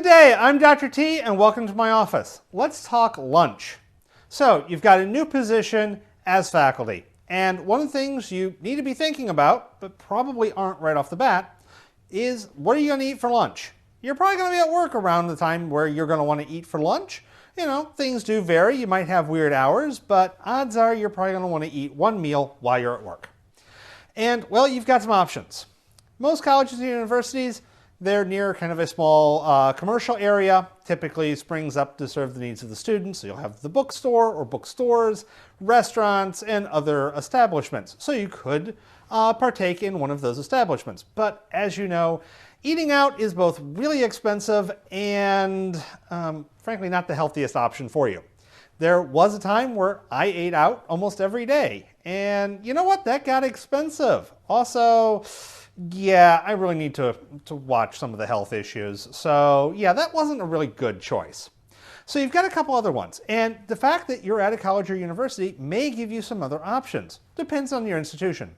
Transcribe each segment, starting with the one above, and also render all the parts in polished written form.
Good day, I'm Dr. T and welcome to my office. Let's talk lunch. So you've got a new position as faculty, and one of the things you need to be thinking about, but probably aren't right off the bat, is what are you going to eat for lunch? You're probably going to be at work around the time where you're going to want to eat for lunch. You know, things do vary. You might have weird hours, but odds are you're probably going to want to eat one meal while you're at work. And, well, you've got some options. Most colleges and universities, they're near kind of a small commercial area, typically springs up to serve the needs of the students. So you'll have the bookstore or bookstores, restaurants, and other establishments. So you could partake in one of those establishments. But as you know, eating out is both really expensive and frankly not the healthiest option for you. There was a time where I ate out almost every day. And you know what? That got expensive. Also, yeah, I really need to watch some of the health issues. So yeah, that wasn't a really good choice. So you've got a couple other ones. And the fact that you're at a college or university may give you some other options. Depends on your institution.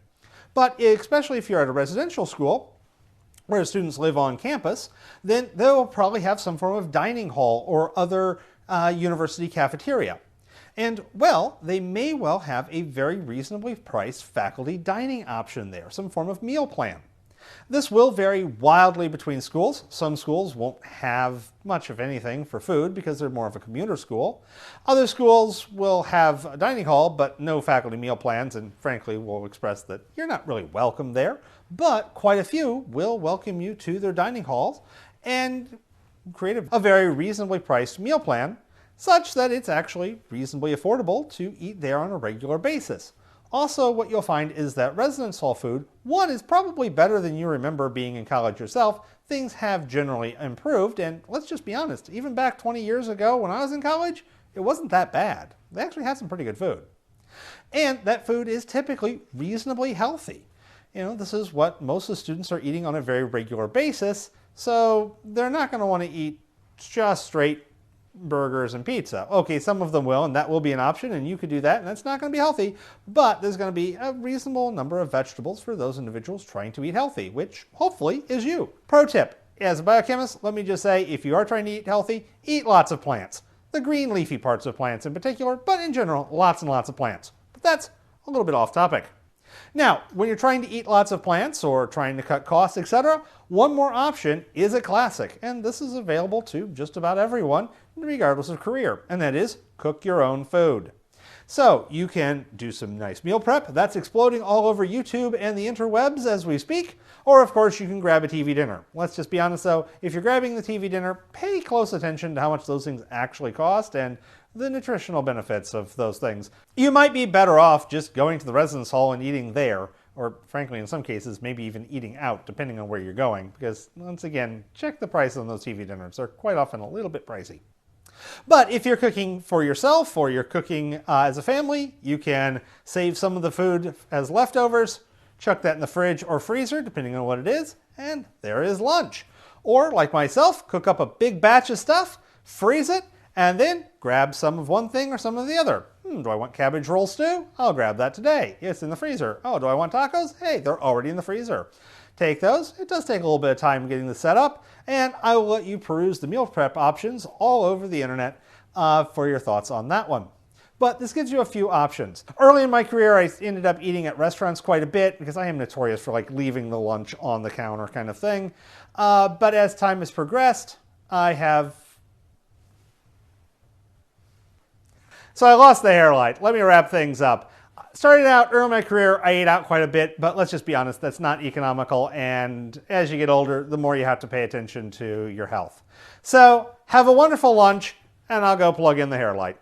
But especially if you're at a residential school, where students live on campus, then they'll probably have some form of dining hall or other university cafeteria. And, well, they may well have a very reasonably priced faculty dining option there, some form of meal plan. This will vary wildly between schools. Some schools won't have much of anything for food because they're more of a commuter school. Other schools will have a dining hall but no faculty meal plans, and frankly will express that you're not really welcome there. But quite a few will welcome you to their dining halls and create a very reasonably priced meal plan such that it's actually reasonably affordable to eat there on a regular basis. Also, what you'll find is that residence hall food, one, is probably better than you remember being in college yourself. Things have generally improved, and let's just be honest, even back 20 years ago when I was in college, it wasn't that bad. They actually had some pretty good food. And that food is typically reasonably healthy. You know, this is what most of the students are eating on a very regular basis, so they're not going to want to eat just straight burgers and pizza. Okay, some of them will, and that will be an option, and you could do that, and that's not going to be healthy, but there's going to be a reasonable number of vegetables for those individuals trying to eat healthy, which hopefully is you. Pro tip, as a biochemist, let me just say, if you are trying to eat healthy, eat lots of plants. The green leafy parts of plants in particular, but in general, lots and lots of plants. But that's a little bit off topic. Now, when you're trying to eat lots of plants or trying to cut costs, etc., one more option is a classic, and this is available to just about everyone, regardless of career, and that is cook your own food. So you can do some nice meal prep. That's exploding all over YouTube and the interwebs as we speak. Or, of course, you can grab a TV dinner. Let's just be honest, though. If you're grabbing the TV dinner, pay close attention to how much those things actually cost and the nutritional benefits of those things. You might be better off just going to the residence hall and eating there, or frankly, in some cases, maybe even eating out, depending on where you're going. Because, once again, check the price on those TV dinners. They're quite often a little bit pricey. But if you're cooking for yourself or you're cooking as a family, you can save some of the food as leftovers, chuck that in the fridge or freezer, depending on what it is, and there is lunch. Or, like myself, cook up a big batch of stuff, freeze it, and then grab some of one thing or some of the other. Do I want cabbage roll stew? I'll grab that today. It's in the freezer. Oh, do I want tacos? Hey, they're already in the freezer. Take those. It does take a little bit of time getting this set up, and I will let you peruse the meal prep options all over the internet for your thoughts on that one. But this gives you a few options. Early in my career, I ended up eating at restaurants quite a bit because I am notorious for leaving the lunch on the counter kind of thing. But as time has progressed, So I lost the hairlight. Let me wrap things up. Started out early in my career, I ate out quite a bit, but let's just be honest, that's not economical. And as you get older, the more you have to pay attention to your health. So have a wonderful lunch, and I'll go plug in the hairlight.